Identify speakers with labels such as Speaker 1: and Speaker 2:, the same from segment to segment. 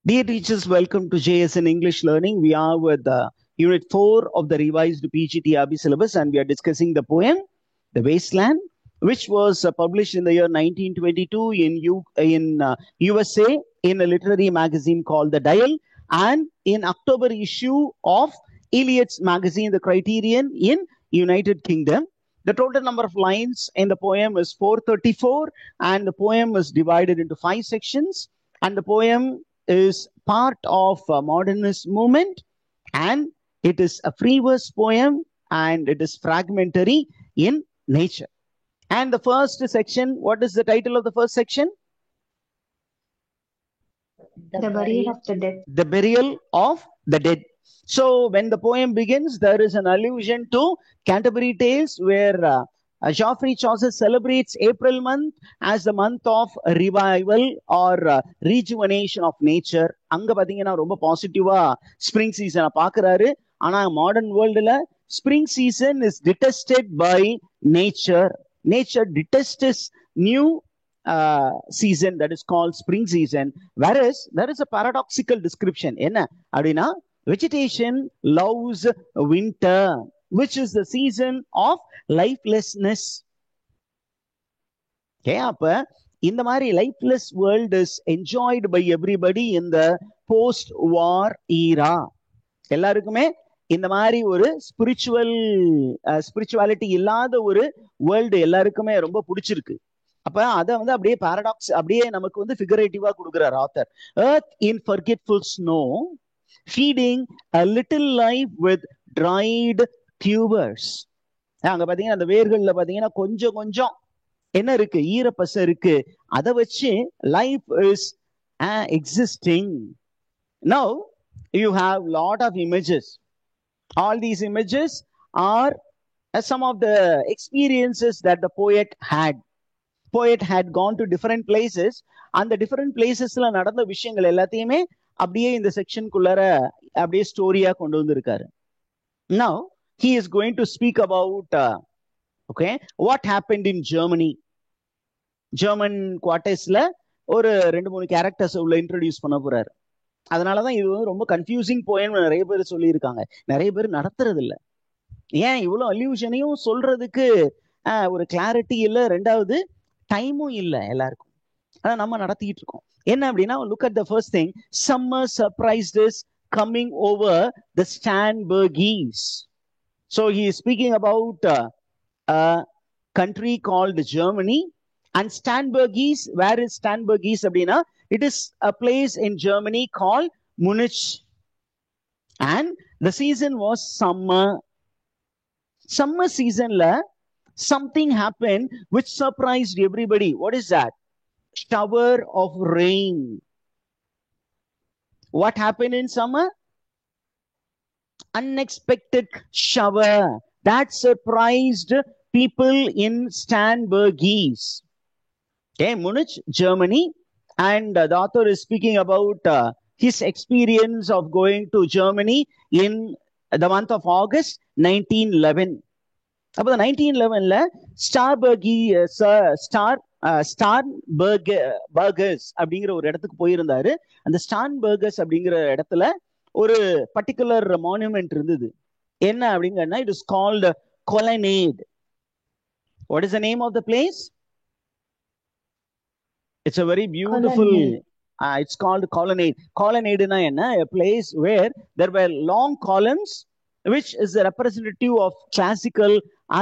Speaker 1: Dear teachers, welcome to JSN English Learning. We are with Unit 4 of the revised PGTRB syllabus, and we are discussing the poem, The Wasteland, which was published in the year 1922 in USA in a literary magazine called The Dial, and in October issue of Eliot's magazine, The Criterion, in United Kingdom. The total number of lines in the poem is 434, and the poem is divided into 5 sections, and the poem is part of a modernist movement, and it is a free verse poem, and it is fragmentary in nature. And the first section, what is the title of the first section?
Speaker 2: The Burial of the Dead.
Speaker 1: The Burial of the Dead. So when the poem begins, there is an allusion to Canterbury Tales, where Geoffrey Chaucer celebrates April month as the month of revival or rejuvenation of nature. அங்க பாத்தீங்கன்னா ரொம்ப பாசிட்டிவா spring சீசனை பாக்குறாரு. ஆனா modern வேர்ல்டுல spring season is detested by nature. Nature detests new season, that is called spring season, whereas there is a paradoxical description. என்ன அப்படின்னா, vegetation loves winter, which is the season of lifelessness. Okay, அப்ப இந்த மாதிரி lifeless world is enjoyed by everybody in the post war era. எல்லாருக்குமே இந்த மாதிரி ஒரு spirituality இல்லாத ஒரு வேர்ல்டு எல்லாருக்குமே ரொம்ப பிடிச்சிருக்கு. அப்ப அதை வந்து அப்படியே பாரடாக்ஸ் அப்படியே நமக்கு வந்து ஃபிகரேட்டிவா கொடுக்குறார் author. Earth in forgetful snow, feeding a little life with dried tubers. அங்க பாத்தீங்கன்னா அந்த வேர்கள்ல பாத்தீங்கன்னா கொஞ்சம் கொஞ்சம் என்ன இருக்கு, ஈரப்பசை இருக்கு. அதை வச்சு life is existing. Now you have lot of images. All these images are some of the experiences that the poet had. Poet had gone to different places. அந்த different placesல நடந்த விஷயங்கள் எல்லாத்தையுமே அப்படியே இந்த செக்ஷனுக்குள்ளார அப்படியே ஸ்டோரியா கொண்டு வந்திருக்காரு. Now he is going to speak about what happened in Germany. German குவார்டர்ஸ்ல ஒரு 2-3 கேரக்டர்ஸ் உள்ள இன்ட்ரோடியூஸ் பண்ண போறாரு. அதனாலதான் இது வந்து ரொம்ப கன்ஃபியூசிங் போயம் நிறைய பேர் சொல்லியிருக்காங்க. நிறைய பேர் நடத்துறது இல்லை. ஏன் இவ்வளவு அல்யூஷனையும் சொல்றதுக்கு ஒரு கிளாரிட்டி இல்லை, ரெண்டாவது டைமும் இல்லை எல்லாருக்கும். அதான் நம்ம நடத்திட்டு இருக்கோம். என்ன அப்படின்னா, look at the first thing. Summer surprised is coming over the ஸ்டான்பர்கீஸ். So he is speaking about a country called Germany. And Starnbergese, where is Starnbergese அப்படின்னா, it is a place in Germany called Munich. And the season was summer. Summer seasonல something happened which surprised everybody. What is that? Shower of rain. What happened in summer? Unexpected shower that surprised people in Starnbergese. Okay, Munich, Germany, and the author is speaking about his experience of going to Germany in the month of August 1911. அப்போ 1911ல ஸ்டார்பர்கர்ஸ் அப்படிங்கிற ஒரு இடத்துக்கு போயிருந்தாரு. அந்த ஸ்டார்பர்கர்ஸ் அப்படிங்கிற இடத்துல ஒரு particular monument இருந்தது. என்ன அப்படிங்கன்னா, it is called Colonnade. What is the name of the place? It's a very beautiful, it's called Colonnade. Colonnade na enna? A place where there were long columns, which is a representative of classical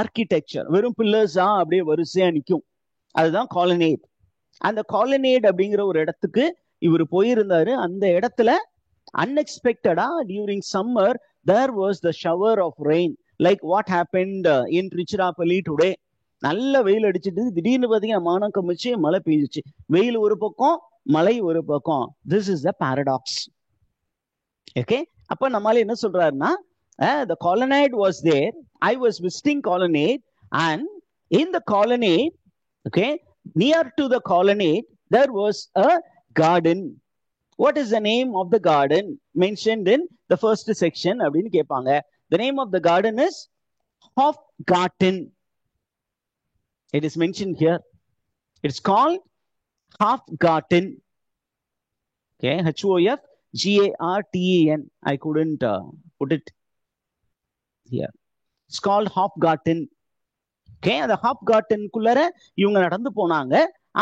Speaker 1: architecture. வெறும் pillars அப்படியே வரிசையா நிக்கும். அதுதான் Colonnade. அந்த Colonnade அப்படிங்கிற ஒரு இடத்துக்கு இவர் போயிருந்தாரு. அந்த இடத்துல unexpected during summer there was the shower of rain, like what happened in Tiruchirappalli today. நல்ல வெயில் அடிச்சுட்டு திடீர்னு பாத்தீங்கன்னா மானம் கமிச்சு மழை பெய்ஞ்சிச்சு. வெயில் ஒரு பக்கம், மழை ஒரு பக்கம். This is the paradox. Okay, அப்ப நம்மால என்ன சொல்றாருன்னா, the Colonnade was there. I was visiting Colonnade, and in the Colonnade, okay, near to the Colonnade there was a garden. What is the name of the garden mentioned in the first section அப்படின்னு கேட்பாங்க. The name of the garden is Hofgarten. It is mentioned here. It's called Hofgarten. Okay, H-O-F Garten. I couldn't put it here. It's called Hofgarten. Okay, the Hofgarten குள்ளர இவங்க நடந்து போனாங்க.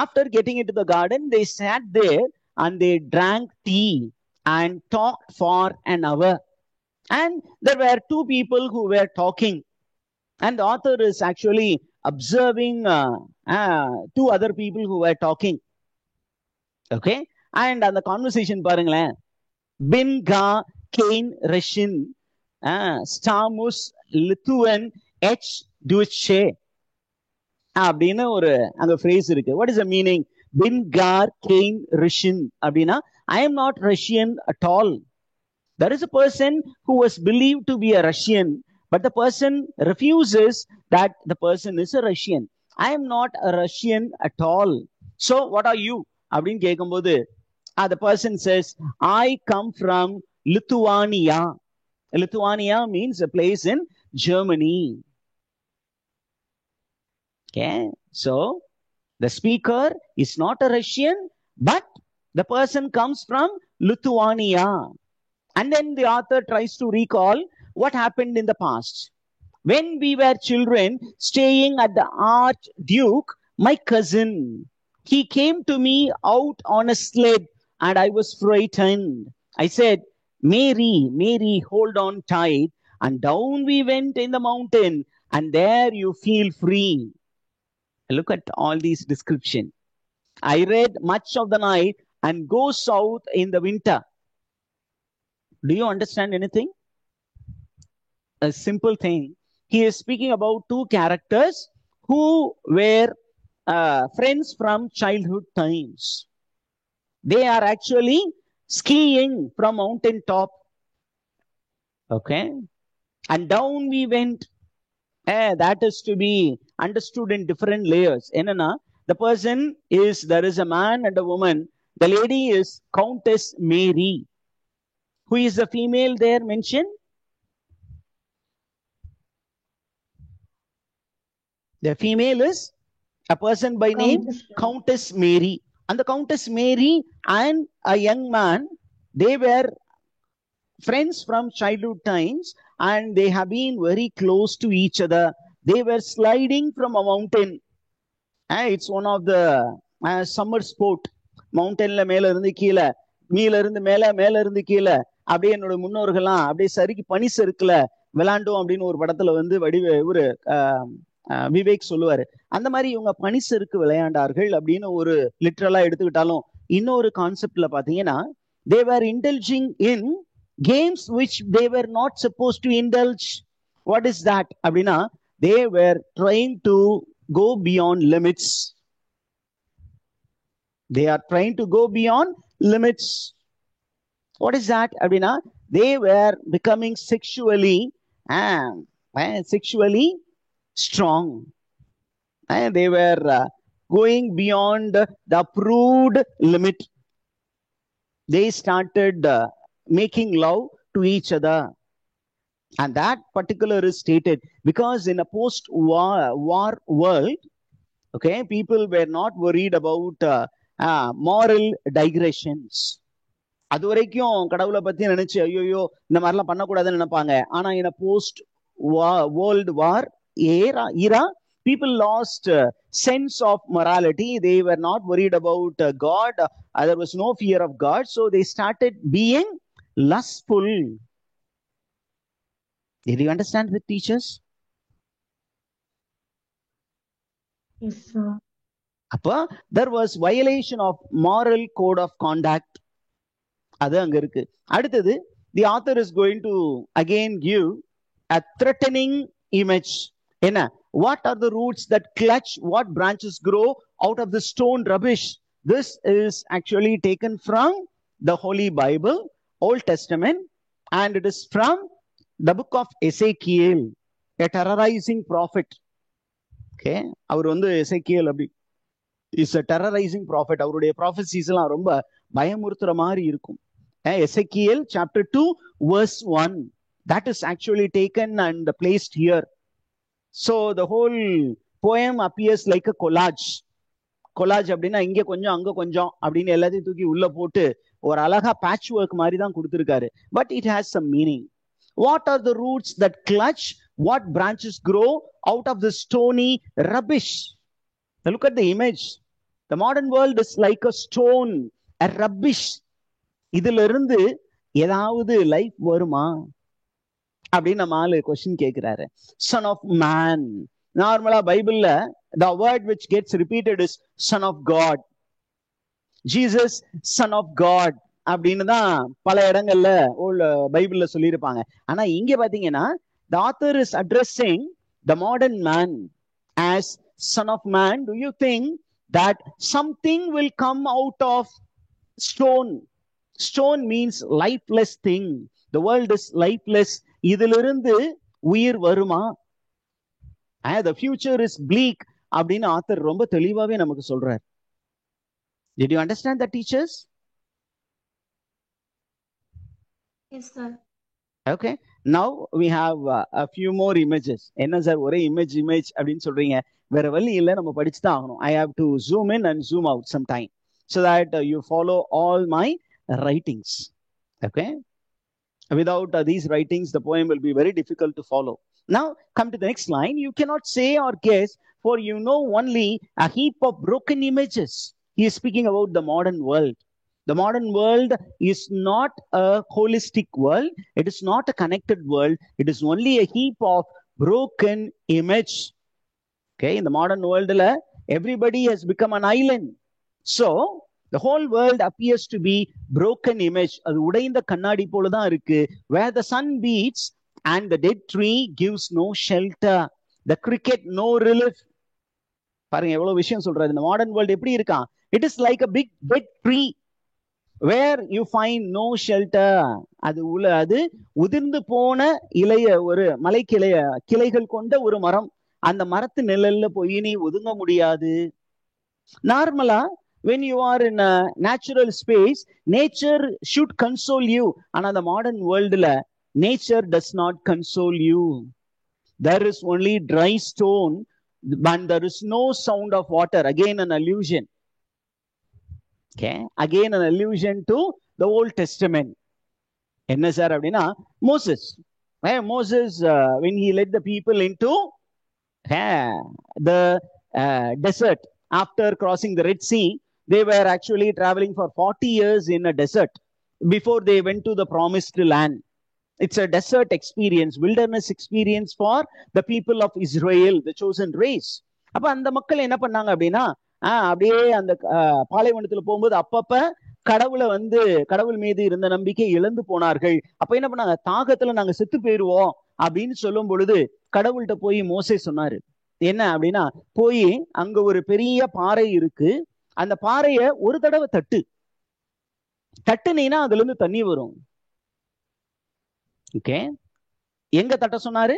Speaker 1: After getting into the garden, they sat there and they drank tea and talked for an hour. And there were two people who were talking. And the author is actually observing two other people who were talking. Okay, and அந்த conversation பாருங்களேன். Binga Kain Reshin Stamus Lithuan H Duche அப்படின்னு ஒரு அந்த phrase இருக்கு. What is the meaning? Bingar Kain Reshin அப்படின்னா I am not Russian at all. There is a person who was believed to be a Russian, but the person refuses that the person is a Russian. I am not a Russian at all. So what are you? அப்படின்னு கேட்கும்போது the person says, I come from Lithuania. Lithuania means a place in Germany. Okay, so the speaker is not a Russian, but the person comes from Lithuania. And then the author tries to recall what happened in the past. When we were children staying at the Archduke, my cousin, he came to me out on a sled and I was frightened. I said, Mary, Mary, hold on tight. And down we went in the mountain and there you feel free. Look at all these descriptions. I read much of the night and go south in the winter. Do you understand anything? A simple thing. He is speaking about two characters who were friends from childhood times. They are actually skiing from mountain top. Okay. And down we went. That is to be understood in different layers. Enna, the person is, there is a man and a woman. The lady is Countess Mary. Who is the female there mentioned? The female is a person by name Countess Mary. And the Countess Mary and a young man, they were friends from childhood times and they have been very close to each other. They were sliding from a mountain. It's one of the summer sport. Mountainல மேல இருந்து கீழே, கீழே இருந்து மேல, மேல இருந்து கீழே, அப்படியே என்னோட முன்னோர்கள்லாம் அப்படியே சரிக்கு பனி சறுக்குல விளாண்டோம் அப்படின்னு ஒரு படத்துல வந்து ஒரு விவேக் சொல்லுவாரு. அந்த மாதிரி இவங்க பனி சறுக்கு விளையாண்டார்கள் அப்படின்னு ஒரு லிட்டரலா எடுத்துக்கிட்டாலும் இன்னொரு கான்செப்ட்ல பாத்தீங்கன்னா they were indulging in games which they were not supposed to indulge. What is that? அப்படின்னா they were trying to go beyond limits. They are trying to go beyond limits. What is that? அப்படின்னா they were becoming sexually strong. They were going beyond the approved limit. They started making love to each other. And that particular is stated because in a post-war world, okay, people were not worried about moral digressions. அது வரைக்கும் கடவுளை பத்தி நினைச்சு ஐயோ இந்த மாதிரிலாம் பண்ணக்கூடாதுன்னு நினைப்பாங்க. ஆனா in a post-world war era, people lost sense of morality. They were not worried about God. There was no fear of God. So they started being lustful. Did you understand the teachers?
Speaker 2: Yes, sir.
Speaker 1: அப்ப there was violation of moral code of conduct. அது அங்க இருக்கு. அடுத்தது the author is going to again give a threatening image. என்ன? What are the roots that clutch? What branches grow out of the stone rubbish? This is actually taken from the Holy Bible, Old Testament, and it is from the book of Ezekiel, a terrorizing prophet. Okay, அவர் வந்து எசேக்கியேல் அப்படி is a terrorizing prophet. அவருடைய prophecies எல்லாம் ரொம்ப பயமுறுத்துற மாதிரி இருக்கும். Ezekiel chapter 2 verse 1, that is actually taken and placed here. So the whole poem appears like a collage. Collage அப்படின்னா இங்க கொஞ்சம் அங்க கொஞ்சம் அப்படின்னு எல்லாத்தையும் தூக்கி உள்ள போட்டு ஒரு அழகா பேட்ச் ஒர்க் மாதிரி தான் கொடுத்திருக்காரு. But it has some meaning. What are the roots that clutch? What branches grow out of the stony rubbish? Now look at the image. The modern world is like a stone, a rubbish. இதுல இருந்து ஏதாவது life வருமா அப்படின்னு நம்ம ஆளு question கேட்கிறாரு. Son of man. நார்மலா பைபிள்ல the word which gets repeated is son of God. Jesus, son of God அப்படின்னு தான் பல இடங்கள்ல பைபிள்ல சொல்லியிருப்பாங்க. ஆனா இங்க பாத்தீங்கன்னா the author is addressing the modern man as son of man. Do you think that something will come out of stone? Stone means lifeless thing. The world is lifeless. இதிலிருந்து உயிர் வருமா? The future is bleak அப்படின்னு author ரொம்ப தெளிவாவே நமக்கு சொல்றார். Did you understand that, teachers?
Speaker 2: Yes, sir.
Speaker 1: Okay. Now we have a few more images. என்ன sir ஒரே image அப்படின்னு சொல்றீங்க? வேற வழி இல்லை, நம்ம படிச்சு தான் ஆகணும். I have to zoom in and zoom out sometime so that you follow all my writings. Okay. Without these writings, the poem will be very difficult to follow. Now come to the next line. You cannot say or guess, for you know only a heap of broken images. He is speaking about the modern world. The modern world is not a holistic world. It is not a connected world. It is only a heap of broken image. Okay, in the modern world, everybody has become an island. So the whole world appears to be broken image. அது உடைந்த கண்ணாடி போல தான் இருக்கு. Where the sun beats and the dead tree gives no shelter. The cricket no relief. பாருங்க எவ்வளவு விஷயம் சொல்றாரு. இந்த மாடர்ன் வேர்ல்ட் எப்படி இருக்கான்? It is like a big dead tree where you find no shelter. அது உதிர்ந்து போன இலைய ஒரு மலை கிளைகள் கொண்ட ஒரு மரம். அந்த மரத்து நிழல்ல போய் நீ ஒதுங்க முடியாது. நார்மலா when you are in a natural space, nature should console you. ஆனா the modern world nature does not console you. There is only dry stone and there is no sound of water. Again an allusion. Okay, again an allusion to the Old Testament. என்ன sir அப்படின்னா Moses. Moses when he led the people into the desert after crossing the Red Sea, they were actually traveling for 40 years in a desert before they went to the promised land. It's a desert experience, wilderness experience for the people of Israel, the chosen race. அப்ப அந்த மக்கள் என்ன பண்ணாங்க அப்படின்னா அப்படியே அந்த பாலைவனத்துல போகும்போது அப்பப்ப கடவுள் மீது இருந்த நம்பிக்கை இழந்து போனார்கள். அப்ப என்ன பண்ணாங்க? தாகத்துல நாங்க செத்து போயிருவோம் அப்படின்னு சொல்லும் பொழுது கடவுள்கிட்ட போய் மோசே சொன்னாரு. என்ன அப்படின்னா, போய் அங்க ஒரு பெரிய பாறை இருக்கு, அந்த பாறைய ஒரு தடவை தட்டுனீங்கன்னா அதுல இருந்து தண்ணி வரும். ஓகே, எங்க தட்ட சொன்னாரு?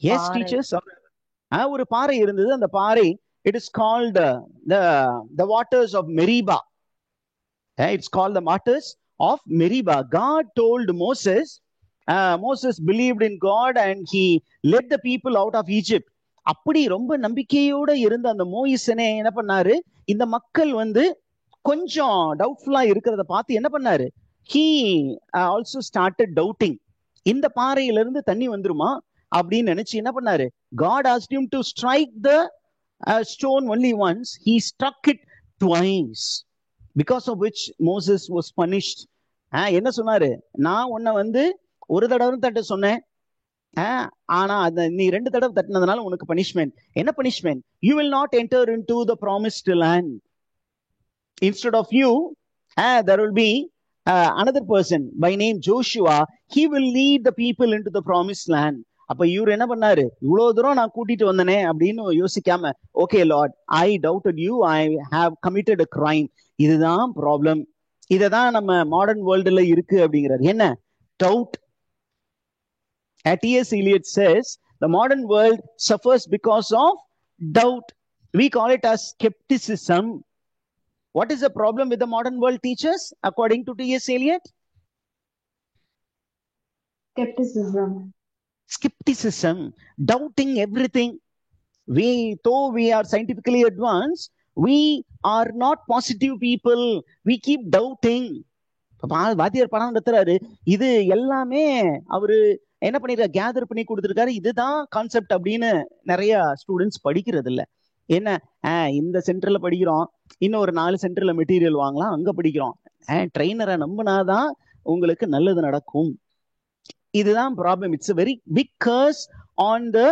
Speaker 1: Yes, teachers. ஒரு பாறை இருந்தது. அந்த பாறை, it is called the waters of Meribah. It's called the waters of Meribah. God told Moses, Moses believed in God and he led the people out of Egypt. அப்படி ரொம்ப நம்பிக்கையோட இருந்த அந்த மோயிசனே என்ன பண்ணாரு? இந்த மக்கள் கொஞ்சம் டவுட்ஃபுல்லா இருக்கிறத பார்த்து என்ன பண்ணாரு? He also started doubting. இந்த பாறையிலிருந்து தண்ணி வந்துருமா அப்படின்னு நினைச்சு என்ன பண்ணாரு? God asked him to strike the stone only once. He struck it twice, because of which Moses was punished. என்ன சொன்னாரு? நான் உன்னை ஒரு தடவை தட்ட சொன்னேன், ஆனா நீ 2 தடவை தட்டினதுனால உனக்கு பனிஷ்மெண்ட். என்ன punishment? You will not enter into the promised land. Instead of you, there will be another person by name Joshua. He will lead the people into the promised land. அப்ப இவர் என்ன பண்ணாரு? இவ்வளவு தூரம் நான் கூட்டிட்டு வந்தனே அப்படின்னு யோசிக்காம, okay Lord, I doubted you, I have committed a crime. இதுதான் ப்ராப்ளம். இததான் நம்ம மாடர்ன் வேர்ல்டுல இருக்கு அப்படிங்கிறார். என்ன? Doubt. T.S. Eliot says the modern world suffers because of doubt. We call it as skepticism. What is the problem with the modern world, teachers, according to T.S. Eliot? Skepticism, doubting everything. Though we are scientifically advanced, we are not positive people. We keep doubting. வாத்தியார் பணம் நடத்துறாரு, இது எல்லாமே அவரு என்ன பண்ணிருக்காரு, gather பண்ணி கொடுத்துருக்காரு, இதுதான் கான்செப்ட் அப்படின்னு நிறைய ஸ்டூடெண்ட்ஸ் படிக்கிறது இல்ல. என்ன, இந்த சென்டர்ல படிக்கிறோம், இன்னும் ஒரு 4 சென்டர்ல மெட்டீரியல் வாங்கலாம், அங்க படிக்கிறோம். ட்ரெயினரை நம்பினாதான் உங்களுக்கு நல்லது நடக்கும். இதுதான் problem. It's a very big curse on the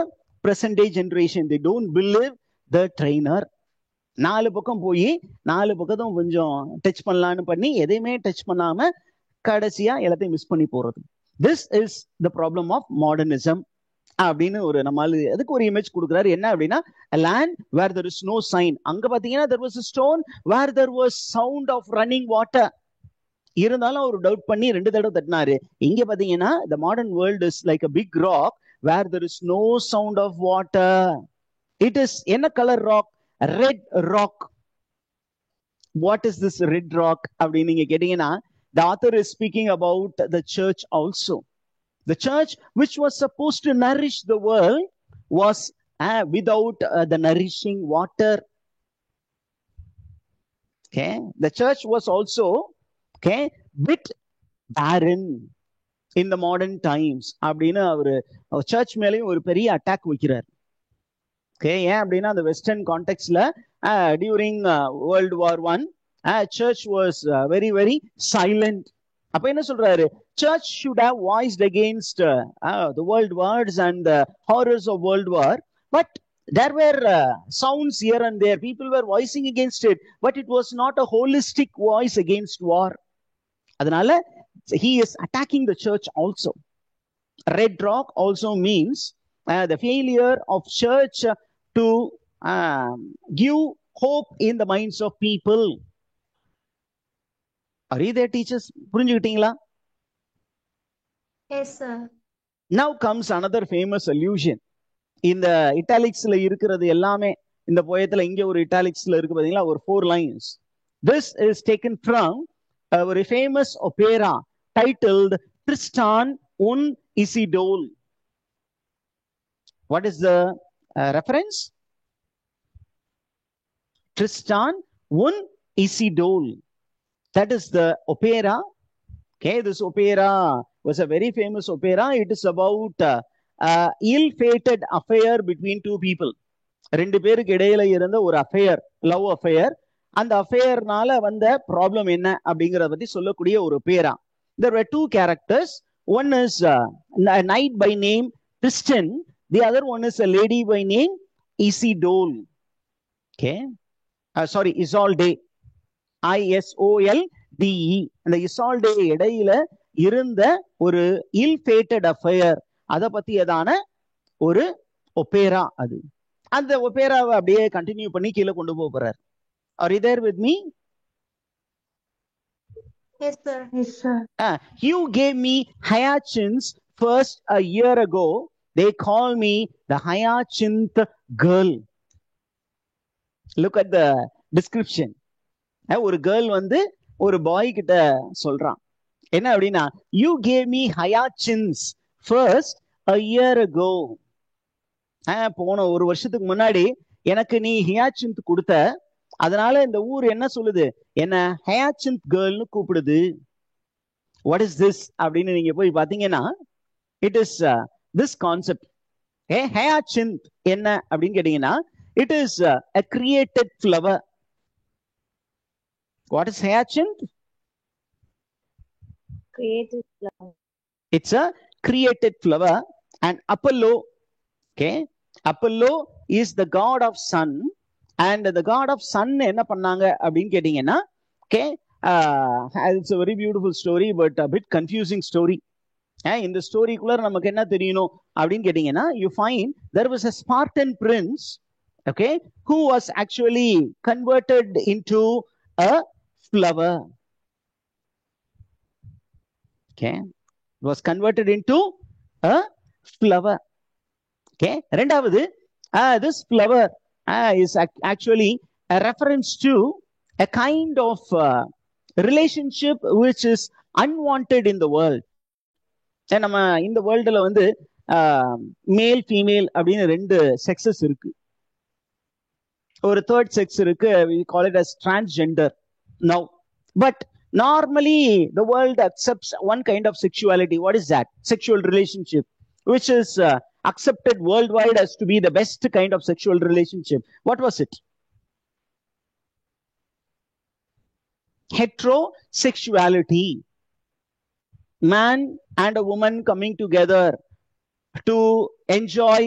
Speaker 1: present day generation. They don't believe the trainer. 4 பக்கம் போய் 4 பக்கத்தும் கொஞ்சம் டச் பண்ணலான்னு பண்ணி எதையுமே டச் பண்ணாம கடைசியா எல்லாத்தையும் மிஸ் பண்ணி போறது. This is the problem of modernism அப்படின்னு ஒரு நம்மால அதுக்கு ஒரு இமேஜ் கொடுக்குறாரு. என்ன அப்படின்னா, a land where there is no sign. அங்க பாத்தீங்கன்னா there was a stone where there was sound of running water. இருந்தாலும் அவர் டவுட் பண்ணி 2 தடவை தட்டினாரு. இங்க பாத்தீங்கன்னா the modern world is like a big rock where there is no sound of water. It is என்ன colour rock? Red rock. What is this red rock அப்படின்னு நீங்க கேட்டீங்கன்னா, the author is speaking about the church also. The church which was supposed to nourish the world was without the nourishing water. Okay, the church was also bit barren in the modern times அப்படின்னு அவரு search மேலேயும் ஒரு பெரிய attack வைக்கிறார். ஏன் அப்படின்னா, அந்த western கான்டெக்ட்ல during world war 1 church was very very silent. அப்ப என்ன சொல்றாரு, church should have voiced against the world wars and the horrors of world war, but there were sounds here and there, people were voicing against it, but it was not a holistic voice against war. அதனால he is attacking the church also. Red rock also means the failure of church to give hope in the minds of people. Are you there, teachers? புரிஞ்சுக்கிட்டீங்களா?
Speaker 2: Yes, sir.
Speaker 1: Now comes another famous allusion. இந்த இட்டாலிக்ஸ்ல இருக்கிறது எல்லாமே இந்த போயத்துல இங்க ஒரு இட்டாலிக்ஸ்ல இருக்கு பாத்தீங்களா, ஒரு 4 lines. This is taken from a very famous opera titled Tristan und Isidore. What is the reference? Tristan und Isidore. That is the opera. Okay, this opera was a very famous opera. It is about ill-fated affair between 2 people. 2 பேருக்கு இடையில இருந்த ஒரு affair, love affair. அந்த அஃபேர்னால வந்த problem என்ன அப்படிங்கறத பத்தி சொல்லக்கூடிய ஒரு பேரா. There were 2 characters. One is a knight by name Tristan. The other one is a lady by name Isidore. Okay, sorry, Isolde. Isolde. அந்த இசால்டே இடையில இருந்த ஒரு ill-fated affair, அதை பத்தியதான ஒரு ஒபேரா அது. அந்த ஒபேராவை அப்படியே கண்டினியூ பண்ணி கீழே கொண்டு போறார். Are you there with me?
Speaker 2: Yes, sir.
Speaker 3: Yes, sir.
Speaker 1: You gave me hyacinths first a year ago. They call me the hyacinth girl. Look at the description. ஒரு கேர்ள் வந்து ஒரு பாய் கிட்ட சொல்றான். என்ன அப்படின்னா, you gave me hyacinths first a year ago. போன ஒரு வருஷத்துக்கு முன்னாடி எனக்கு நீ ஹியாச்சிந்த் கொடுத்த, அதனால இந்த ஊர் என்ன சொல்லுது, என்ன ஹயாச்சிந்த் கேர்ள்னு கூப்பிடுது. வாட் இஸ் திஸ் அப்படின்னு நீங்க போய் பாத்தீங்கன்னா, இட் இஸ் திஸ் கான்செப்ட். ஹயாச்சிந்த் என்ன அப்படின்னு கேட்டீங்கன்னா, it is a created flower. What is hyacinth?
Speaker 3: Created flower.
Speaker 1: It's a created flower. And Apollo, okay, Apollo is the god of sun, and the god of sun என்ன பண்ணாங்க அப்படின்னு கேட்டீங்கன்னா, okay, it's a very beautiful story but a bit confusing story. இந்த ஸ்டோரிக்குள்ள நமக்கு என்ன தெரியணும் அப்படின்னு கேட்டீங்கன்னா, you find there was a Spartan prince, okay, who was actually converted into a flower. Okay, it was converted into a flower. Okay, ரெண்டாவது, this flower is actually a reference to a kind of relationship which is unwanted in the world. நம்ம இந்த வேர்ல்டுல வந்து male female அப்படின்னு 2 sexes இருக்கு. ஒரு third sex இருக்கு, we call it as transgender now. But normally the world accepts one kind of sexuality. What is that? Sexual relationship, which is accepted worldwide as to be the best kind of sexual relationship. What was it? Heterosexuality. Man and a woman coming together to enjoy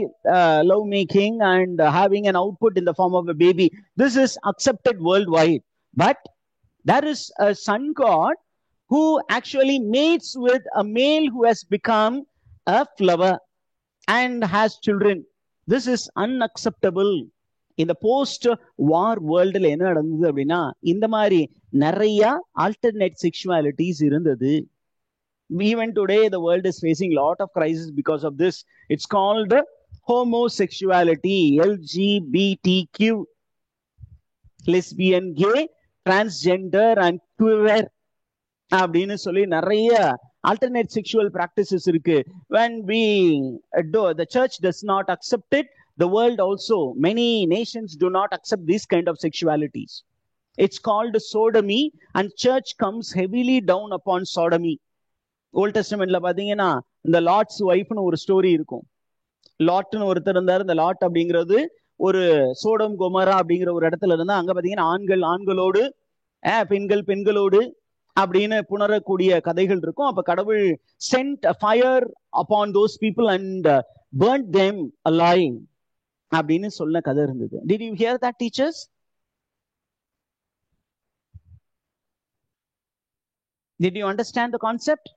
Speaker 1: love making and having an output in the form of a baby. This is accepted worldwide. But there is a sun god who actually mates with a male who has become a flower and has children. This is unacceptable. இந்த post வார் வேர்ல்டுல என்ன நடந்தது அப்படின்னா, இந்த மாதிரி நிறைய alternate sexualities இருந்தது. Even today the world is facing a lot of crisis because of this. It's called homosexuality, LGBTQ, lesbian, gay, transgender and queer அப்படின்னு சொல்லி நிறைய alternate sexual practices இருக்கு. When we do, the church does not accept it, the world also, many nations do not accept these kind of sexualities. It's called sodomy, and church comes heavily down upon sodomy. Old டெஸ்டமெண்ட்ல பாத்தீங்கன்னா இந்த lots ஒய்ஃப்னு ஒரு story இருக்கும். லாட்னு ஒருத்தர் இருந்தாரு. இந்த lot அப்படிங்கிறது ஒரு சோடம் கொமரா அப்படிங்கிற ஒரு இடத்துல இருந்தா, அங்க பாத்தீங்கன்னா ஆண்கள் ஆண்களோடு பெண்கள் பெண்களோடு அப்படின்னு புணரக்கூடிய கதைகள் இருக்கும். அப்ப கடவுள் sent a fire upon those people and burnt them alive அப்படின்னு சொன்ன கதை இருந்தது. Did you hear that, teachers? Did you understand the concept?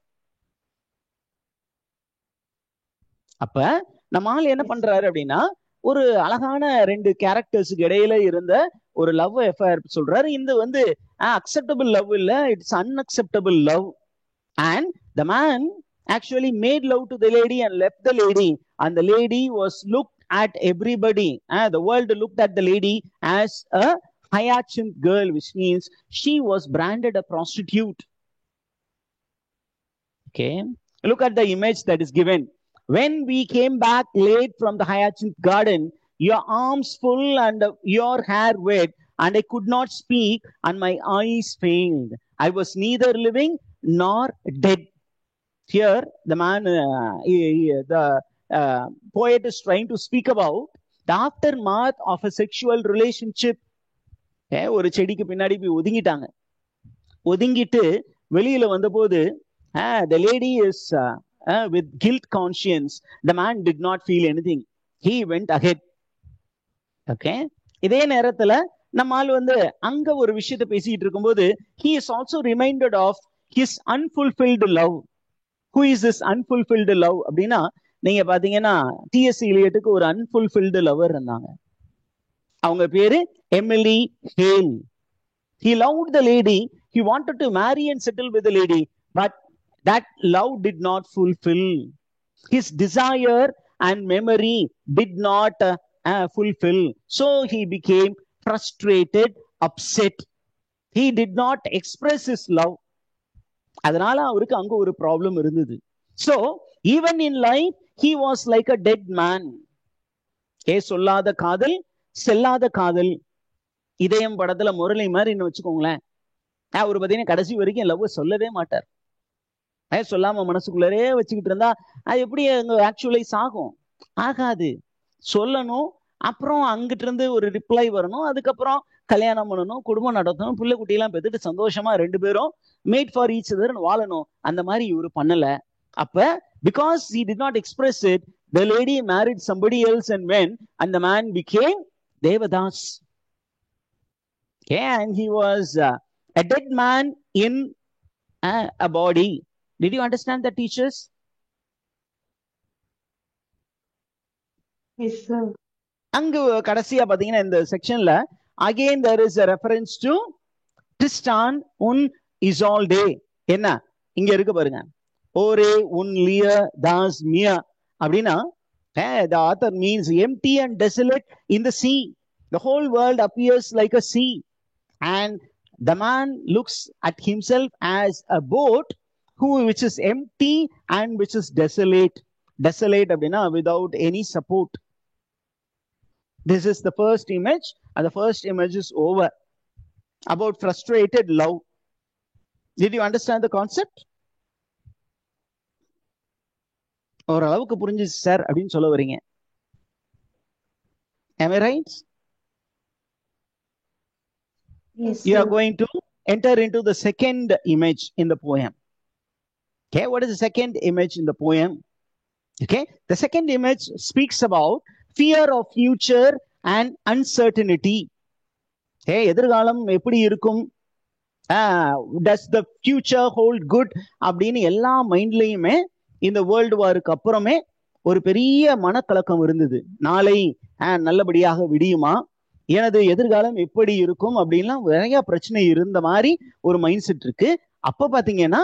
Speaker 1: அப்ப நம்ம ஆள் என்ன பண்றாரு அப்படின்னா, ஒரு அழகான 2 கேரக்டர்ஸுக்கு இடையில இருந்த ஒரு லவ் அஃபேர் சொல்றாரு. இந்த வந்து அக்செப்டபிள் லவ் இல்ல, it's unacceptable love. And the man actually made love to the lady and left the lady, and the lady was looked at everybody. The world looked at the lady as a hyacinth girl, which means she was branded a prostitute. Okay, look at the image that is given. When we came back late from the hyacinth garden, your arms full and your hair wet, and I could not speak, and my eyes failed. I was neither living nor dead. Here, the man, the poet is trying to speak about the aftermath of a sexual relationship. ஒரு செடிக்கு பின்னாடி போய் ஒதுங்கிட்டாங்க. ஒதுங்கிட்டு வெளியில வந்தபோது the lady is with guilt conscience. The man did not feel anything. He went ahead. Okay, இதே நேரத்துல நம்ம ஆள் வந்து அங்க ஒரு விஷயத்தை பேசிட்டு இருக்கும்போது he is also reminded of his unfulfilled love. Who is this unfulfilled love அப்படின்னா, நீங்க பாத்தீங்கன்னா T.S. Eliotக்கு ஒரு unfulfilled lover இருந்தாங்க. அவங்க பேரு Emily Hale. He loved the lady. He wanted to marry and settle with the lady, but that love did not fulfill. His desire and memory did not fulfill. So he became frustrated, upset. He did not express his love. அதனால அவருக்கு அங்க ஒரு problem இருந்தது. So even in life he was like a dead man. சொல்லாத காதல் செல்லாத காதல். இதயம் படத்துல முரளி மாதிரி வச்சுக்கோங்களேன். அவர் பாத்தீங்கன்னா கடைசி வரைக்கும் லவ் சொல்லவே மாட்டார். சொல்லாம மனசுக்குள்ளே வச்சுக்கிட்டு இருந்தா அது எப்படி அங்க ஆக்சுவலைஸ் ஆகும்? ஆகாது. சொல்லணும், அப்புறம் அங்கிட்டு இருந்து ஒரு ரிப்ளை வரணும், அதுக்கப்புறம் கல்யாணம் பண்ணணும், குடும்பம் நடத்தணும், பிள்ளை குட்டியெல்லாம் பெற்றுட்டு சந்தோஷமா 2 பேரும் மேட் ஃபார் ஈச் அதர் வாழணும். அந்த மாதிரி இவரு பண்ணல. அப்ப because he did not express it, the lady married somebody else and went, and the man became Devadas. Okay, and he was a dead man in a body. Did you understand that, teachers?
Speaker 2: Yes, sir.
Speaker 1: அங்க கடைசியா பாத்தீங்கன்னா இந்த செக்ஷன்ல again there is a reference to Tristan und Isolde. என்ன இங்க இருக்கு பாருங்க, ஓரே உன் லிய தாஸ் மியா அப்படின்னா, the author means empty and desolate in the sea. The whole world appears like a sea, and the man looks at himself as a boat which is empty and which is desolate. Desolate அப்படின்னா without any support. This is the first image, and the first image is over. About frustrated love. Did you understand the concept? ஓரளவுக்கு புரிஞ்சுச்சு sir அப்படின்னு சொல்ல வரீங்க. Am I right?
Speaker 2: Yes,
Speaker 1: You are
Speaker 2: sir.
Speaker 1: going to enter into the second image in the poem. Okay, what is the second image in the poem? Okay, the second image speaks about fear of future and uncertainty. Okay, எதிர்காலம் எப்படி இருக்கும், does the future hold good அப்படின்னு எல்லா மைண்ட்லயுமே இந்த world வாருக்கு அப்புறமே ஒரு பெரிய மனக்கலக்கம் இருந்தது. நாளை நல்லபடியாக விடியுமா, எனது எதிர்காலம் எப்படி இருக்கும் அப்படின்லாம் நிறைய பிரச்சனை இருந்த மாதிரி ஒரு மைண்ட் செட் இருக்கு. அப்ப பாத்தீங்கன்னா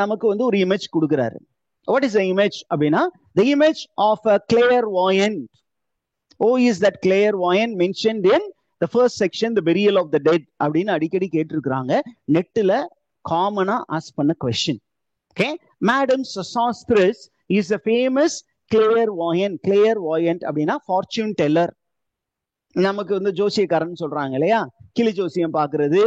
Speaker 1: நமக்கு வந்து ஒரு இமேஜ் கொடுக்குறாரு. வாட் இஸ் த இமேஜ் அப்படின்னா, the image of a clairvoyant. Oh, is that clairvoyant mentioned in the first section, the burial of the dead அப்படின்னு அடிக்கடி கேட்டிருக்கிறாங்க. நெட்டுல காமனா ஆஸ்க் பண்ண question. Okay, Madam Sosostris is a famous clairvoyant. Clairvoyant அப்படின்னா fortune teller. நமக்கு வந்து ஜோசியக்காரன் சொல்றாங்க இல்லையா, கிளி ஜோசியம் பாக்குறது,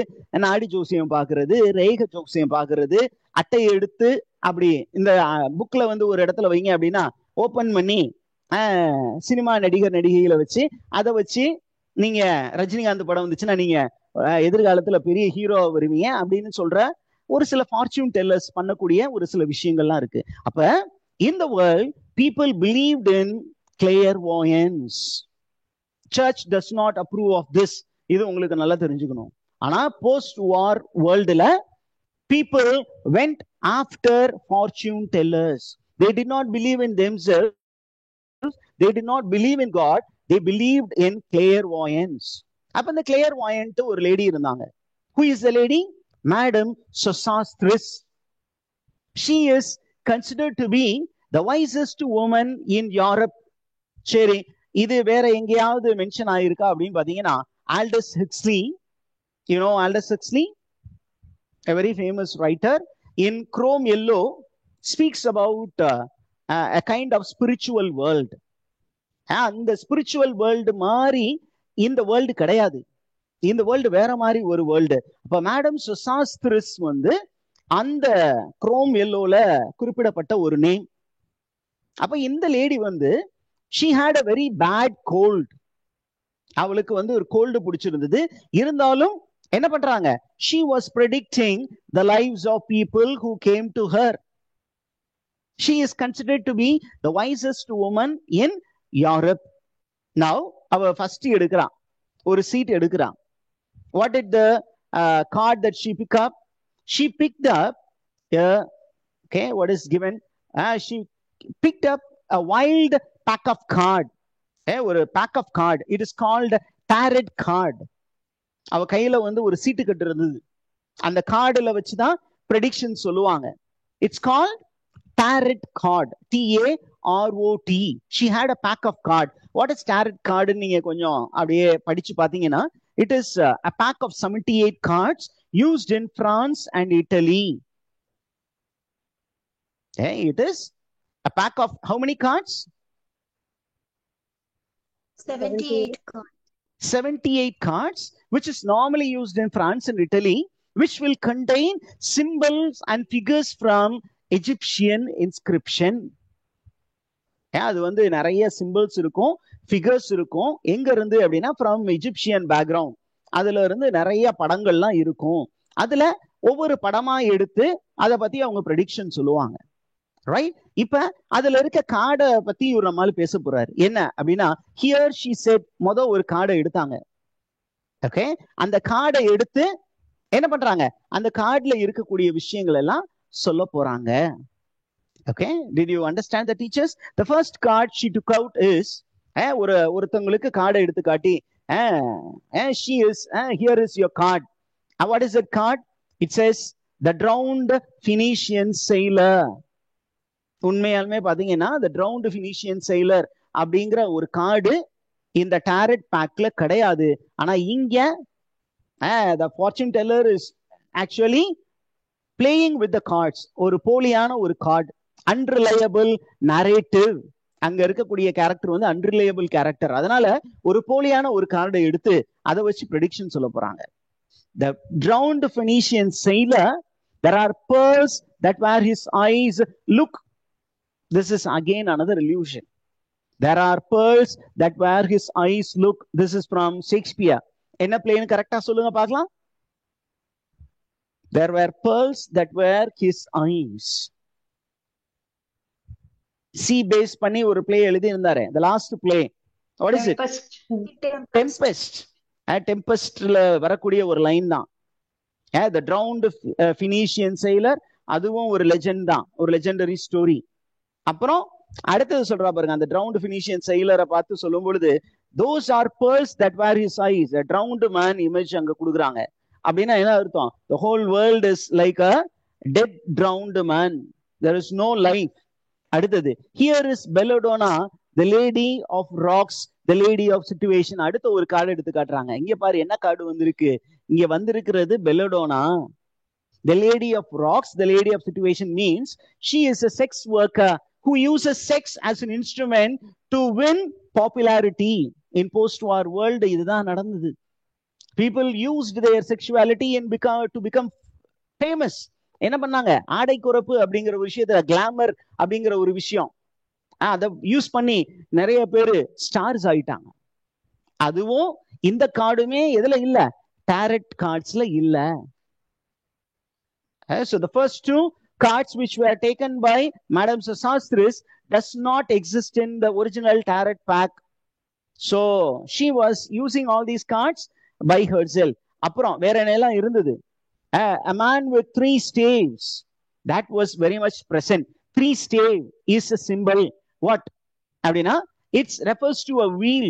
Speaker 1: நாடி ஜோசியம் பாக்குறது, ரேக ஜோசியம் பாக்குறது, அட்டையை எடுத்து அப்படி இந்த புக்ல வந்து ஒரு இடத்துல வைங்க அப்படின்னா ஓபன் பண்ணி சினிமா நடிகர் நடிகைகளை வச்சு அதை வச்சு நீங்க ரஜினிகாந்த் படம் வந்துச்சுன்னா நீங்க எதிர்காலத்துல பெரிய ஹீரோ வருவீங்க அப்படின்னு சொல்ற ஒரு சில ஃபார்ச்சூன் டெல்லர்ஸ் பண்ணக்கூடிய ஒரு சில விஷயங்கள்லாம் இருக்கு. அப்ப in the world people believed in clairvoyance. Church does not approve of this. இது உங்களுக்கு நல்லா தெரிஞ்சுக்கணும். ஆனா post war வேர்ல்டுல people went after fortune tellers. They did not believe in themselves. They did not believe in God. They believed in clairvoyance. அப்ப இந்த clairvoyant ஒரு lady இருந்தாங்க. Who is the lady? Madam Sosostris. She is considered to be the wisest woman in Europe. சரி, இது வேற எங்கேயாவது mention ஆயிருக்கா அப்படின்னு பாத்தீங்கன்னா, Aldous Huxley, you know Aldous Huxley, a very famous writer, in Chrome Yellow speaks about a kind of spiritual world. அந்த spiritual world மாதிரி இந்த வேர்ல்டு கிடையாது. இந்த வேர்ல்டு வேற மாதிரி ஒரு வேர்ல்டு. அப்ப மேடம் சொசாஸ்திரிஸ் வந்து அந்த குரோம் எல்லோல குறிப்பிடப்பட்ட ஒரு நேம். அப்ப இந்த லேடி வந்து she had a very bad cold. அவளுக்கு வந்து ஒரு கோல்டு பிடிச்சிருந்தது. இருந்தாலும் என்ன பண்றாங்க, she was predicting the lives of people who came to her. She is considered to be the wisest woman in Europe. Now அவ ஃபர்ஸ்ட் எடுக்கிறான், ஒரு சீட் எடுக்கிறான். What did the card that she pick up? She picked up okay, what is given? She picked up a wild pack of card. ஒரு pack of card. It is called tarot card. அவ கையில வந்து ஒரு சீட்டு கட்டு இருந்தது. அந்த கார்டுல வச்சுதான் prediction சொல்லுவாங்க. It's called tarot card. TAROT. She had a pack of card. What is tarot card? நீங்க கொஞ்சம் அப்படியே படிச்சு பாத்தீங்கன்னா, it is a pack of 78 cards used in France and Italy. Okay, it is a pack of how many cards?
Speaker 2: 78 cards.
Speaker 1: 78 cards, which is normally used in France and Italy, which will contain symbols and figures from Egyptian inscription. அது வந்து நிறைய symbols இருக்கும், figures இருக்கும். எங்க இருந்து அப்படின்னா from Egyptian background. அதுல இருந்து நிறைய படங்கள்லாம் இருக்கும். அதுல ஒவ்வொரு படமா எடுத்து அதை பத்தி அவங்க ப்ரெடிக்ஷன் சொல்லுவாங்க. ரைட்? இப்ப அதுல இருக்க கார்டை பத்தி ஒரு நம்மால பேச போறாரு. என்ன அப்படின்னா, ஹியர் ஷி செட், ஒரு கார்டை எடுத்தாங்க. ஓகே, அந்த கார்டை எடுத்து என்ன பண்றாங்க, அந்த கார்டுல இருக்கக்கூடிய விஷயங்கள் எல்லாம் சொல்ல போறாங்க. Okay, did you understand the teachers? The first card she took out is ஒருத்தங்களுக்கு கார்டை எடுத்து காட்டி, she is here is your card. What is that card? It says the drowned Phoenician sailor. உண்மையாலுமே பாத்தீங்கன்னா the drowned Phoenician sailor அப்படிங்கிற ஒரு card இந்த target பேக்ல கிடையாது. ஆனா இங்க the fortune teller is actually playing with the cards, ஒரு போலியான ஒரு கார்டு, அன்ரிலையபிள் நரேட்டிவ். அங்க இருக்கக்கூடிய கேரக்டர் வந்து அன்ரிலையபிள் கேரக்டர். அதனால ஒரு போலியான ஒரு கார்டை எடுத்து அதை வச்சு ப்ரெடிக்ஷன் சொல்ல போறாங்க. The drowned Phoenician sailor, there are pearls that were his eyes look. This is again another illusion. There are pearls that were his eyes look. This is from Shakespeare. என்ன பிளேன்னு கரெக்டா சொல்லுங்க பார்க்கலாம். There were pearls that were his eyes. C base பண்ணி ஒரு play எழுதி இருந்தாரு. The last play. What is it? Tempest. Tempestல வரக்கூடிய ஒரு லைன் தான். The drowned Phoenician sailor, அதுவும் ஒரு லெஜெண்ட் தான், ஒரு லெஜெண்டரி ஸ்டோரி. அப்புறம் அடுத்தது சொல்றா பாருங்க, அந்த drowned Phoenician sailor பார்த்து சொல்லும் பொழுது those are pearls that were his eyes. A drowned man image அங்க கொடுக்குறாங்க. அப்படின்னா என்ன அர்த்தம்? The whole world is like a dead drowned man. There is no life. அடுத்தது, here is Belladonna, the lady of rocks, the lady of situation. அடுத்த ஒரு card எடுத்து காட்டுறாங்க. இங்க பாரு என்ன கார்டு வந்திருக்கு. இங்க வந்திருக்கிறது belladonna. The lady of rocks, the lady of situation means she is a sex worker who uses sex as an instrument to win popularity. In post-war world இதுதான் நடந்தது. People used their sexuality and to become famous. என்ன பண்ணாங்க? ஆடை குறைப்பு அப்படிங்கிற ஒரு விஷயத்துல, glamour அப்படிங்கிற ஒரு விஷயம், அதை யூஸ் பண்ணி நிறைய பேரு ஸ்டார்ஸ் ஆயிட்டாங்க. அதுவும் இந்த கார்டுமே எதுல இல்ல? டாரட் கார்ட்ஸ்ல இல்ல. So the first two cards which were taken by Madame Sastris does not exist in the original tarot pack. So she was using all these cards by herself. அப்புறம் வேற என்னெல்லாம் இருந்தது? A man with 3 staves, that was very much present. 3 stave is a symbol. What? அப்படின்னா it refers to a wheel.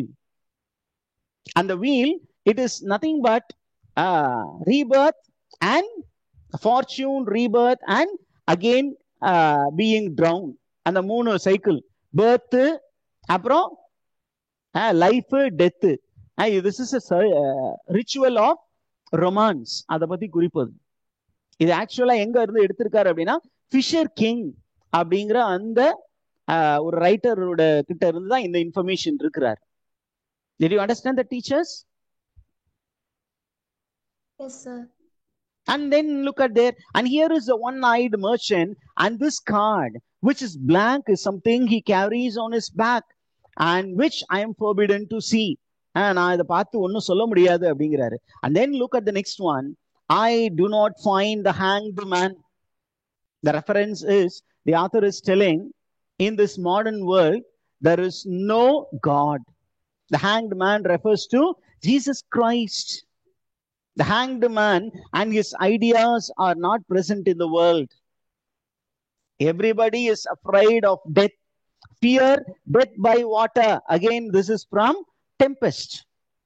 Speaker 1: And the wheel, it is nothing but rebirth and fortune, rebirth and again being drowned. அந்த 3 cycle, birth, அப்புறம் life, death. This is a ritual of romance. அதை பத்தி குறிப்பது. இது ஆக்சுவலா எங்க இருந்து எடுத்திருக்காரு அப்படின்னா ஃபிஷர் கிங் அப்படிங்கிற அந்த ஒரு ரைட்டரோட கிட்ட இருந்து தான் இந்த இன்ஃபர்மேஷன் இருக்கிறார். Did you understand the teachers?
Speaker 2: Yes, sir.
Speaker 1: And then look at there, and here is the one-eyed merchant, and this card which is blank is something he carries on his back and which I am forbidden to see. நான் இதை பார்த்து ஒன்னும் சொல்ல முடியாது அப்படிங்கிறாரு. And then look at the next one. I do not find the hanged man. The reference is, the author is telling, in this modern world there is no God. The hanged man refers to Jesus Christ. The hanged man and his ideas are not present in the world. Everybody is afraid of death. Fear death by water. Again, this is from Tempest.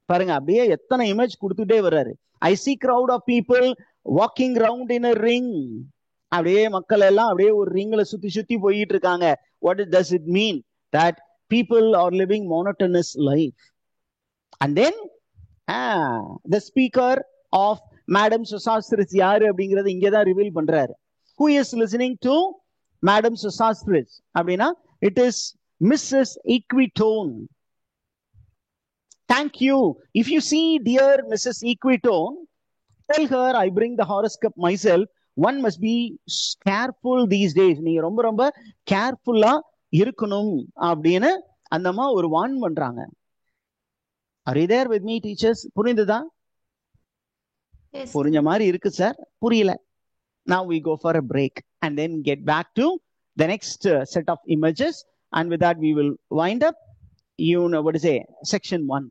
Speaker 1: பாருங்க, அப்படியே எத்தனை image கொடுத்துட்டே வர்றாரு. I see crowd of people walking round in a ring. அப்படியே மக்கள் எல்லாம் அப்படியே ஒரு ரிங்ல சுத்தி சுத்தி போயிட்டு இருக்காங்க. What does it mean? That people are living monotonous life. And then the speaker of Madame Sastris யாரு அப்படிங்கறது இங்கதான் ரிவீல் பண்றாரு. Who is listening to Madame Sastris? அப்படின்னா it is Mrs. Equitone. Thank you. If you see dear Mrs. Equitone, tell her I bring the horoscope myself. One must be careful these days. நீங்க ரொம்ப ரொம்ப கேர்ஃபுல்லா இருக்கணும் அப்படின்னு அந்த அம்மா ஒரு வார்ன் பண்றாங்க. Are you there with me, teachers? புரிந்துதா? புரிஞ்ச மாதிரி இருக்கு சார், புரியல. Now we go for a break and then get back to the next set of images, and with that we will wind up, what is it, section 1.